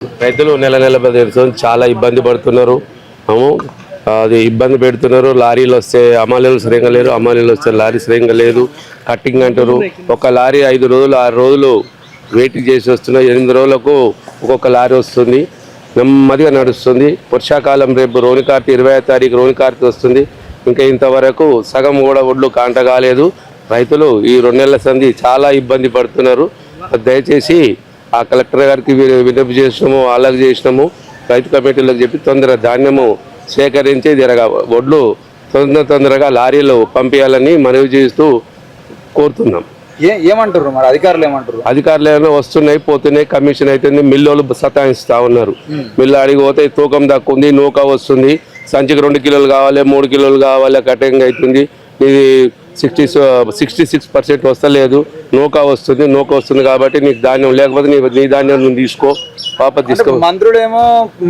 రైతులు నెల నెల బెదిరిస్తుంది చాలా ఇబ్బంది పడుతున్నారు. అది ఇబ్బంది పెడుతున్నారు. లారీలు వస్తే అమాలీలు సరిగ్గా లేరు, అమాలీలు వస్తే లారీ సరిగ్గా లేదు. కట్టింగ్ అంటారు. ఒక లారీ 5 రోజులు 6 రోజులు వెయిటింగ్ చేసి వస్తున్నాయి. 8 రోజులకు ఒక్కొక్క లారీ వస్తుంది. నెమ్మదిగా నడుస్తుంది. వర్షాకాలం రేపు రోని కార్తీ 20వ తారీఖు రోని కార్తీ వస్తుంది. ఇంకా ఇంతవరకు సగం కూడా ఒడ్లు కాంట కాలేదు. రైతులు ఈ 2 నెలల సంధి చాలా ఇబ్బంది పడుతున్నారు. దయచేసి ఆ కలెక్టర్ గారికి విజ్ఞప్తి చేసినాము, అలాగే చేసినాము. రైతు కమిటీలకు చెప్పి తొందర ధాన్యము సేకరించి ఒడ్లు తొందరగా లారీలో పంపించాలని మనవి చేస్తూ కోరుతున్నాం. ఏమంటారు మరి అధికారులు ఏమంటారు? అధికారులు ఏమైనా వస్తున్నాయి పోతున్నాయి, కమిషన్ అవుతుంది. మిల్లులు సతాయిస్తూ ఉన్నారు. మిల్లు అడిగి పోతే తూకం తక్కువ ఉంది, నూక వస్తుంది, సంచికి 2 కిలోలు కావాలి, 3 కిలోలు కావాలి, కటింగ్ అవుతుంది. ఇది 66% వస్తలేదు. నూక వస్తుంది కాబట్టి నీకు ధాన్యం లేకపోతే నీ ధాన్యం నువ్వు తీసుకో, పాప తీసుకో. మంత్రులేమో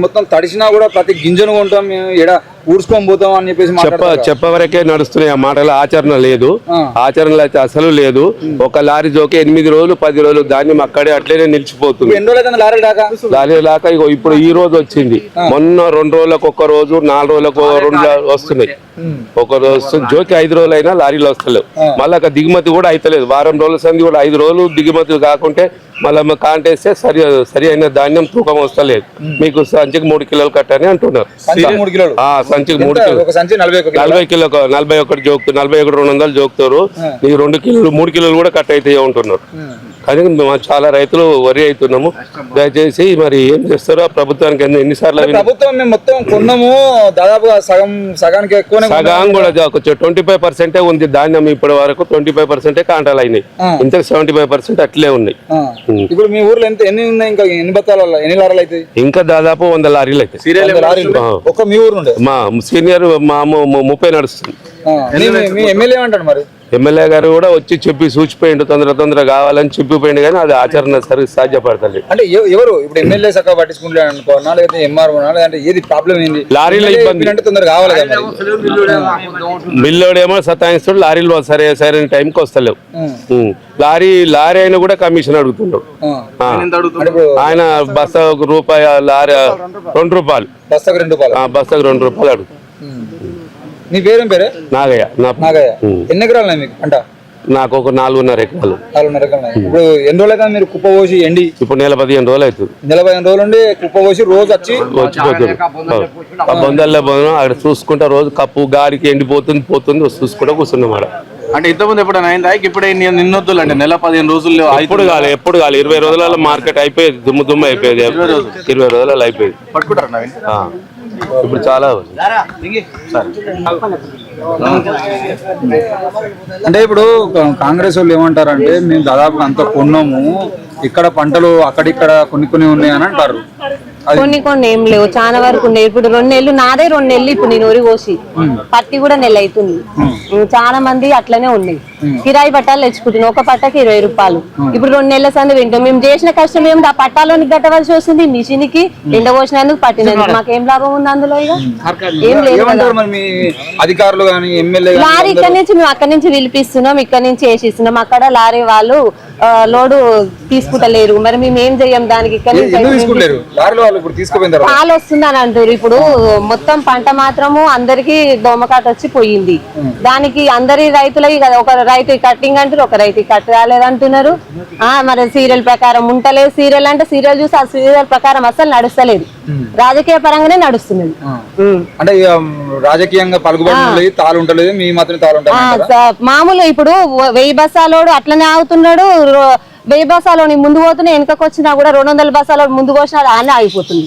మొత్తం తడిసినా కూడా ప్రతి గింజను కొంటాం, మేము ఇక్కడ ఊడ్చుకొని పోతాం అని చెప్పేసి చెప్పవరకే నడుస్తున్నాయి. ఆ మాటలు ఆచరణ లేదు. ఆచరణలో అయితే అసలు లేదు. ఒక లారీ జోకి 8 రోజులు 10 రోజులు ధాన్యం అక్కడే అట్లనే నిలిచిపోతుంది. లారీ దాకా ఇప్పుడు ఈ రోజు వచ్చింది. మొన్న 2 రోజులకు 1 రోజు, 4 రోజులకు 2 వస్తున్నాయి. ఒక రోజు జోకి 5 రోజులు అయినా లారీలు వస్తలేవు. మళ్ళీ దిగుమతి కూడా అయితలేదు. వారం రోజుల సంది కూడా 5 రోజులు దిగుమతి కాకుంటే మళ్ళీ కాంటేస్తే సరి అయిన ధాన్యం తూకం వస్తలేదు. మీకు సంచికి 3 కిలోలు కట్టని అంటున్నారు. సంచికి 3 కిలోలు 40 కిలో 41 జోక్తారు, 41 200 జోక్తారు. నీకు 2 కిలోలు 3 కిలోలు కూడా కట్ అయితే ఉంటున్నారు. కానీ చాలా రైతులు వరి అవుతున్నాము. దయచేసి మరి ఏం చేస్తారో ప్రభుత్వానికి ఎన్నిసార్లు ప్రభుత్వం మేము మొత్తం కొన్నాము, దాదాపుగా సగానికి ఎక్కువ సగం కూడా 25% ఉంది ధాన్యం. ఇప్పటి వరకు 25% కాంటాలు అయినాయి. ఇంత 75% అట్లే ఉన్నాయి. ఇప్పుడు మీ ఊర్లో ఎన్ని ఉన్నాయి? ఇంకా ఎన్ని బత్తాలు ఎన్ని లారీలు అయితే? ఇంకా దాదాపు 100 లారీలు అయితే. ఒక మీ ఊరు మా సీనియర్ మా 30 నడుస్తుంది. మీ ఎమ్మెల్యే ఏమంటాడు మరి? ఎమ్మెల్యే గారు కూడా వచ్చి చెప్పి సూచిపోయిండు, తొందర కావాలని చెప్పిపోయిండు. కానీ అది ఆచరణ సాధ్యపడతలేదు. అంటే ఎవరు ఇప్పుడు ఎమ్మెల్యే చక్కగా పట్టించుకుంటే అనుకోనా, లేకపోతే ఎంఆర్ఓ, లేదంటే ఏది ప్రాబ్లం ఏంది? లారీలో ఇబ్బంది అంటే తొందరగా కావాలి కదా. మిల్లోడేమో సతాయిస్తాడు, లారీలు సరైన టైంకి వస్తలేవు. లారీ అయినా కూడా కమిషన్ అడుగుతున్నాడు. ఆయన బస్తా ₹1, లారీ ₹2, బస్తాకు ₹2 అడుగుతాడు. నీ పేరేం పేరే? నాగయ్య. ఎన్ని ఎకరాలు మీకు పంట? నాకు ఒక 4.5 ఎకరాలు. ఇప్పుడు ఎన్ని రోజులు అయితే మీరు కుప్ప పోసి ఎండి? ఇప్పుడు నెల 15 రోజులు అవుతుంది. నెల 15 రోజులు ఉండి కుప్ప పోసి రోజు వచ్చిపోతుంది. బొందల్లో అక్కడ చూసుకుంటా రోజు కప్పు గాడికి ఎండిపోతుంది చూసుకుంటా కూర్చున్నాం. అంటే ఇంతకుముందు ఎప్పుడైనా అయిందా? ఇప్పుడే నిన్నొద్దులు అంటే నెల 15 రోజుల్లో ఎప్పుడు కాదు 20 రోజులలో మార్కెట్ అయిపోయేది. దుమ్ము అయిపోయేది. 20 రోజులలో అయిపోయేది. ఇప్పుడు చాలా అంటే ఇప్పుడు కాంగ్రెస్ వాళ్ళు ఏమంటారంటే మేము దాదాపు అంత కొన్నాము, ఇక్కడ పంటలు అక్కడిక్కడ కొన్ని ఉన్నాయి అని అంటారు. కొన్ని ఏం లేవు, చాలా వరకు ఉన్నాయి. ఇప్పుడు 2 నెలలు నాదే 2 నెలలు ఇప్పుడు నేను ఒరి కోసి పత్తి కూడా నెల అవుతుంది. చాలా మంది అట్లనే ఉన్నాయి. కిరాయి పట్టాలు తెచ్చుకుంటున్నాం. ఒక పట్టకి ₹20. ఇప్పుడు 2 నెలల సంది వింటాం. మేము చేసిన కష్టం ఏమి ఆ పట్టాలోని గట్టవలసి వస్తుంది. మిషన్ కి ఎండ పోసినందుకు పట్టినందుకు మాకేం లాభం ఉంది అందులో? ఇక ఏం లేదు. అధికారులు లారీ ఇక్కడ నుంచి మేము అక్కడి నుంచి పిలిపిస్తున్నాం, ఇక్కడ నుంచి వేసిస్తున్నాం. అక్కడ లారీ వాళ్ళు లోడు తీసుకుంటలేరు. మరి మేము ఏం చెయ్యం దానికి? ఇక్కడ పాలు వస్తుంది అని అంటారు. ఇప్పుడు మొత్తం పంట మాత్రము అందరికి దోమకాట వచ్చి పోయింది. దానికి అందరి రైతులకి కదా, ఒక రైతు కట్టింగ్ అంటారు, ఒక రైతు కట్ రాలేదంటున్నారు. మరి సీరియల్ ప్రకారం ఉంటలేదు. సీరియల్ అంటే సీరియల్ చూసి ఆ సీరియల్ ప్రకారం అసలు నడుస్తలేదు. రాజకీయ పరంగానే నడుస్తున్నది. అంటే రాజకీయంగా పలుకుబడి మీ మాత్రం మామూలు ఇప్పుడు 1000 బస్సాలోడు అట్లనే ఆగుతున్నాడు. 1000 బస్సాలోని ముందు పోతున్నా, వెనకకు వచ్చినా కూడా 200 బస్సాలోడు ముందుకు వచ్చినా ఆనే ఆగిపోతుంది.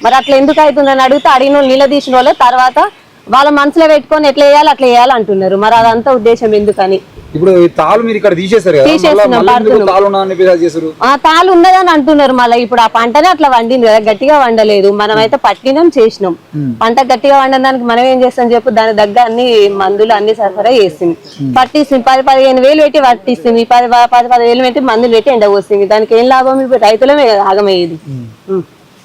మరి అట్లా ఎందుకు అవుతుందని అడిగితే అడిగిన నిలదీసిన వాళ్ళు తర్వాత వాళ్ళ మనసులో పెట్టుకొని ఎట్లా వేయాలి అట్లా వేయాలి అంటున్నారు. మరి అదంతా ఉద్దేశం ఎందుకని? ఇప్పుడు తాళ్ళు మీరు ఇక్కడ తీసేస్తారు, తాళ్ళు ఉన్నదని అంటున్నారు. మళ్ళీ ఇప్పుడు ఆ పంటనే అట్లా వండింది కదా, గట్టిగా వండలేదు. మనం అయితే పట్టినాం, చేసినాం. పంట గట్టిగా వండడానికి మనం ఏం చేస్తాం చెప్పు? దాని దగ్గర అన్ని మందులు అన్ని సరఫరా చేస్తుంది. పట్టిస్తుంది 10-15 వేలు పెట్టి పట్టిస్తుంది. 10-15 వేలు పెట్టి మందులు పెట్టి ఎండ పోస్తుంది. దానికి ఏం లాభం? ఇప్పుడు రైతులమే ఆగమయ్యేది.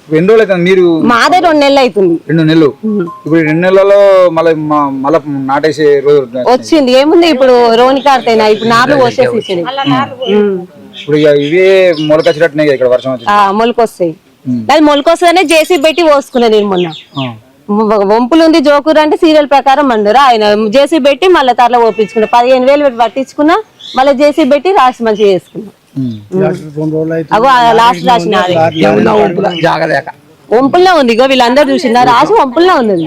ఎన్ని రోజులు అవుతుంది మీరు? మాదే 2 నెలలు అవుతుంది. 2 నెలలు. ఇప్పుడు 2 నెలలలో మళ్ళీ నాటేసే రోజు వచ్చింది. ఏముంది ఇప్పుడు రోని కార్తేనా? ఇప్పుడు నార్లు పోసేసి ఇప్పుడు ఇవే మొలకొచ్చినట్టున్నాయి ఇక్కడ వర్షం వచ్చి మొలకొస్తాయి. అది మొలకొస్తుందనే జేసీ పెట్టి పోసుకున్నా నేను మొన్న. వంపులు ఉంది జోకూరు అంటే సీరియల్ ప్రకారం అన్నారు ఆయన జేసీ పెట్టి మళ్ళీ తర్లో ఓపించుకున్నా 15,000 పెట్టి పట్టించుకున్నా మళ్ళీ జేసీ పెట్టి రాసి మంచిగా చేసుకున్నా. అగో లాస్ట్ రాసిన వంపుల్లో ఉంది ఇగో వీళ్ళందరూ చూసిన రాసి వంపుల్లో ఉన్నది.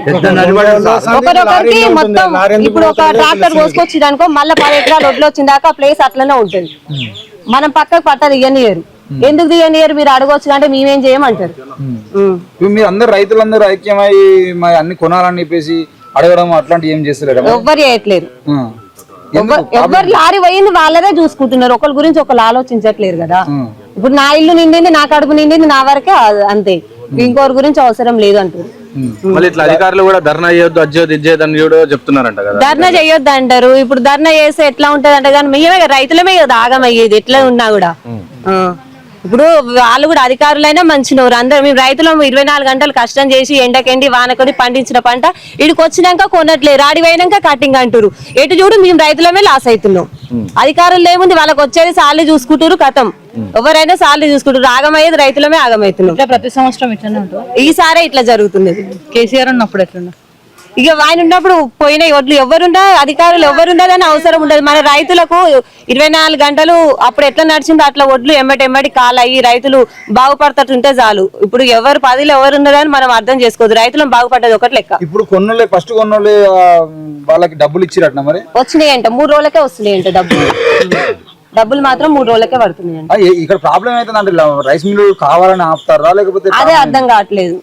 ఒకరొకరికి మొత్తం ఇప్పుడు ఒక ట్రాక్టర్ కోసుకొచ్చి అనుకో మళ్ళీ 10 ఎకరాలు వడ్లు వచ్చిన దాకా ప్లేస్ అట్లనే ఉంటుంది. మనం పక్కకు పట్ట దిగనియరు. ఎందుకు దిగనియరు మీరు అడగొచ్చు అంటే మేమేం చేయమంటారు. మీరు అందరు రైతులందరూ ఐక్యమై అన్ని కొనాలని చెప్పేసి అడగడం అట్లాంటివి ఏం చేస్తలేరు? ఎవ్వరు చేయట్లేరు. ఎవరు లారీ పోయింది వాళ్ళదే చూసుకుంటున్నారు. ఒకరి గురించి ఒకరు ఆలోచించట్లేరు కదా. ఇప్పుడు నా ఇల్లు నిండింది నా కడుపు నిండింది నా వరకే అంతే, ఇంకోరి గురించి అవసరం లేదు అంటారు. మళ్ళీ ఇట్లా అధికారులు కూడా ధర్నా చేయొద్దు అజ్జేది ఇజ్జేదని కూడా చెప్తున్నారంట కదా. ధర్నా చేయొద్దు అంటారు. ఇప్పుడు ధర్నా చేస్తే ఎట్లా ఉంటది అంటే కానీ మేమే రైతులమే కదా ఆగమయ్యేది ఎట్లా ఉన్నా కూడా. ఇప్పుడు వాళ్ళు కూడా అధికారులైనా మంచినవారు అందరూ. మేము రైతులు 24 గంటలు కష్టం చేసి ఎండకెండి వానకొని పండించిన పంట ఇడికి వచ్చినాక కొనట్లేదు, రాడి పోయినాక కటింగ్ అంటారు. ఎటు చూడు మేము రైతులమే లాస్ అవుతున్నాం. అధికారులు ఏముంది వాళ్ళకి వచ్చేది సార్లు చూసుకుంటారు కథం, ఎవరైనా సార్లు చూసుకుంటారు. ఆగమయ్యేది రైతులమే ఆగమవుతున్నాం. ప్రతి సంవత్సరం ఇట్లనే ఉంటుంది. ఈసారే ఇట్లా జరుగుతున్నది. కేసీఆర్ ఉన్నప్పుడు ఎట్లున్నా ఇక ఆయన ఉన్నప్పుడు పోయినాయి వడ్లు ఎవరుండా అధికారులు ఎవరుండదని అవసరం ఉండదు. మన రైతులకు 24 గంటలు అప్పుడు ఎట్లా నడిచిందో అట్లా వడ్లు ఎమ్మటి కాలయ్యి రైతులు బాగుపడుతుంటే చాలు. ఇప్పుడు ఎవరు పదిలో ఎవరు ఉన్నదని మనం అర్థం చేసుకోవద్దు. రైతులను బాగుపడ్డది ఒకటి లెక్క. ఇప్పుడు ఫస్ట్ కొన్నోళ్ళే వాళ్ళకి డబ్బులు ఇచ్చిరట్నా మరి? వచ్చినాయంట 3 రోజులకే వస్తున్నాయంట డబ్బులు మాత్రం 3 రోజులకే పడుతున్నాయంట. ఇక్కడ ప్రాబ్లం అయితే రైస్ మిల్లు కావాలని ఆపుతారా లేకపోతే అదే అర్థం కావట్లేదు.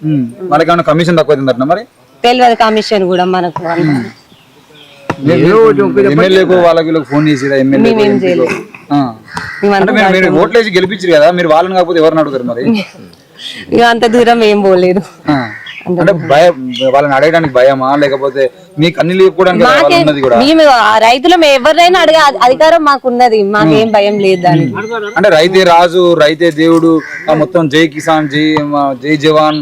వాళ్ళకి ఏమైనా కమిషన్ తక్కువ అవుతుందట మరి? తెలియదు కమిషన్ కూడా మనకు. ఎమ్మెల్యేకు వాళ్ళకి ఫోన్ చేసి ఓట్లేసి గెలిపించారు కదా, మీరు వాళ్ళని కాకపోతే ఎవరిని అడుగుతారు మరి? ఇక అంత దూరం ఏం పోలేదు. అంటే భయం, వాళ్ళని అడగడానికి భయమా లేకపోతే మీకు అన్ని లేకపోవడానికి? మేము రైతులు ఎవరైనా అడిగే అధికారం మాకున్నది, మాకేం భయం లేదు దాని. అంటే రైతే రాజు రైతే దేవుడు మొత్తం జై కిసాన్ జై జవాన్,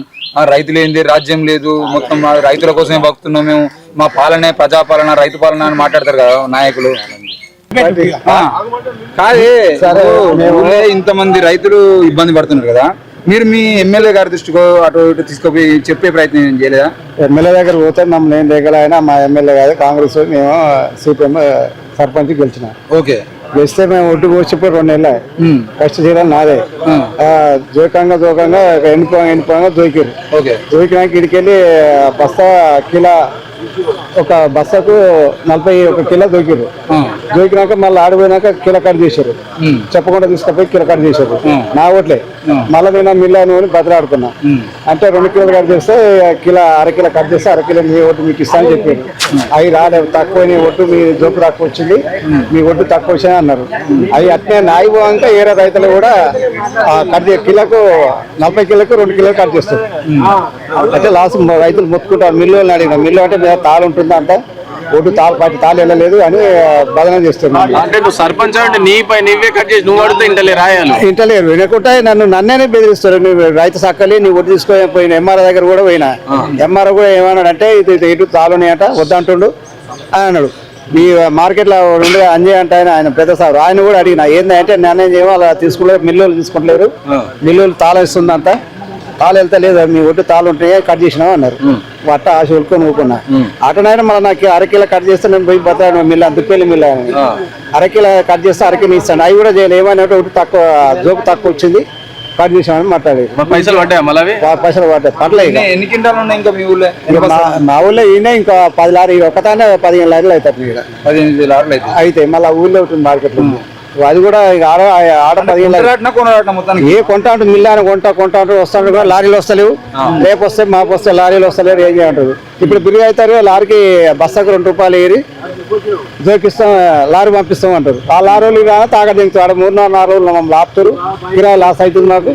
రైతులు ఏంది రాజ్యం లేదు, మొత్తం రైతుల కోసమే బతుకుతున్నాం మేము, మా పాలనే ప్రజాపాలన రైతు పాలన అని మాట్లాడతారు కదా నాయకులు. కాదే ఇంతమంది రైతులు ఇబ్బంది పడుతున్నారు కదా, మీరు మీ ఎమ్మెల్యే గారి దృష్టికో అటు ఇటు తీసుకుపోయి చెప్పే ప్రయత్నం చేయలేదా? ఎమ్మెల్యే దగ్గర పోతే మమ్మల్ని ఏం దగ్గరైనా మా ఎమ్మెల్యే కాదు కాంగ్రెస్, మేము సిపిఎం సర్పంచ్ గెలిచిన. ఓకే, గెలిస్తే మేము ఒడ్డు పోసిపోయి 2 నెలలు ఫస్ట్ చేయడం నాదే. జోకంగా ఎండిపోగా దొరికారు. దొరికినాక ఇడికెళ్ళి బస్తా కిలో ఒక బస్సకు 41 కిలో దొరికారు. దొరికినాక మళ్ళీ ఆడిపోయినాక కిలో కట్ చేశారు, చెప్పకుండా తీసుకుపోయి కిలో కట్ చేశారు. నా ఓట్లే మళ్ళీ నేను మిల్లాను అని బదిలాడుకున్నా. అంటే 2 కిలోలు కట్ చేస్తే అరకిలో కట్ చేస్తే అరకిలో మీ ఓటు మీకు ఇస్తానని చెప్పారు. అవి రాలేదు, తక్కువ ఓటు మీ జోపు తక్కువ వచ్చింది, మీ ఓటు తక్కువ వచ్చింది అన్నారు. అవి అట్నే నాయిపోయాక ఏరే రైతులు కూడా కట్ కిలోకు 40 కిలోకు 2 కిలోలు కట్ చేస్తారు. అయితే లాస్ట్ రైతులు మొత్తుకుంటారు. మిల్లు అడిగిన మిల్లు అంటే తాళు ఉంటుంది అంట, ఒడ్డు తాళు వెళ్ళలేదు అని బదనం చేస్తున్నారు. అంటే నువ్వు సర్పంచ్ అంటే నీపై నీవే కట్ చేసి నువ్వు అడితే ఇంటలేరు వినకుంటే నన్నే బెదిరిస్తారు. నువ్వు రైతు సక్కలి నీ ఒడ్డు తీసుకోపోయిన ఎంఆర్ఓ దగ్గర కూడా పోయినా. ఎంఆర్ఓ కూడా ఏమన్నాడంటే ఇది ఇటు తాళున్నాయట వద్దంటుండు అని అన్నాడు. ఈ మార్కెట్లో ఉండే అంజయ్ అంటే ఆయన పెద్ద సార్, ఆయన కూడా అడిగిన ఏంటంటే నేనేం చేయమో అలా తీసుకుంటారు, మిల్లులు తీసుకుంటలేరు, మిల్లులు తాళం ఇస్తుందంట, తాళం వెళ్తా లేదు మీ ఒడ్డు తాళం ఉంటాయి కట్ చేసినావు అన్నారు. అట్ట ఆశ ఉడుకొని ఊరుకున్నా. అటనైనా మళ్ళీ నాకు అరకిలో కట్ చేస్తే నేను పోయి బతాను మిల్ల దుప్పేలి మిల్ల అరకిలో కట్ చేస్తే అరకిలో ఇస్తాను. అవి కూడా చేయలేదు, ఏమైనా ఒకటి తక్కువ జోకు తక్కువ వచ్చింది కట్ చేసామని మాట్లాడి పైసలు పడ్డాయి పడలేదు. ఎన్ని కింటాలు ఉన్నాయి ఇంకా మీ ఊళ్ళో? మా ఊళ్ళో ఈయన ఇంకా 10 లారీలు ఒకటానే 15 లారీలు అవుతాయి. 15 లారీలు అయితే మళ్ళీ ఊళ్ళో ఉంటుంది మార్కెట్ లో. అది కూడా ఆడ 15 ఏ కొంటా ఉంటుంది మిల్లాని కొంటా వస్తాడు కూడా లారీలు వస్తలేవు. రేపు వస్తే మాపు వస్తే లారీలు వస్తలేరు, ఏం చేయంటారు. ఇప్పుడు బిల్లు అవుతారు లారీకి బస్తాకు 2 రూపాయలు ఏరి జోకిస్తాం లారీ పంపిస్తాం అంటారు. ఆ లారీలు తాగడ దిగుతారు. ఆడ 3-4 రోజులు మమ్మల్ని ఆపుతారు, కిరాయి లాస్ అవుతుంది మాకు.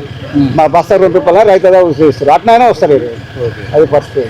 మా బస్తా 2 రూపాయలు రైతు చూస్తారు, అట్నైనా వస్తలేరు. అది పరిస్థితి.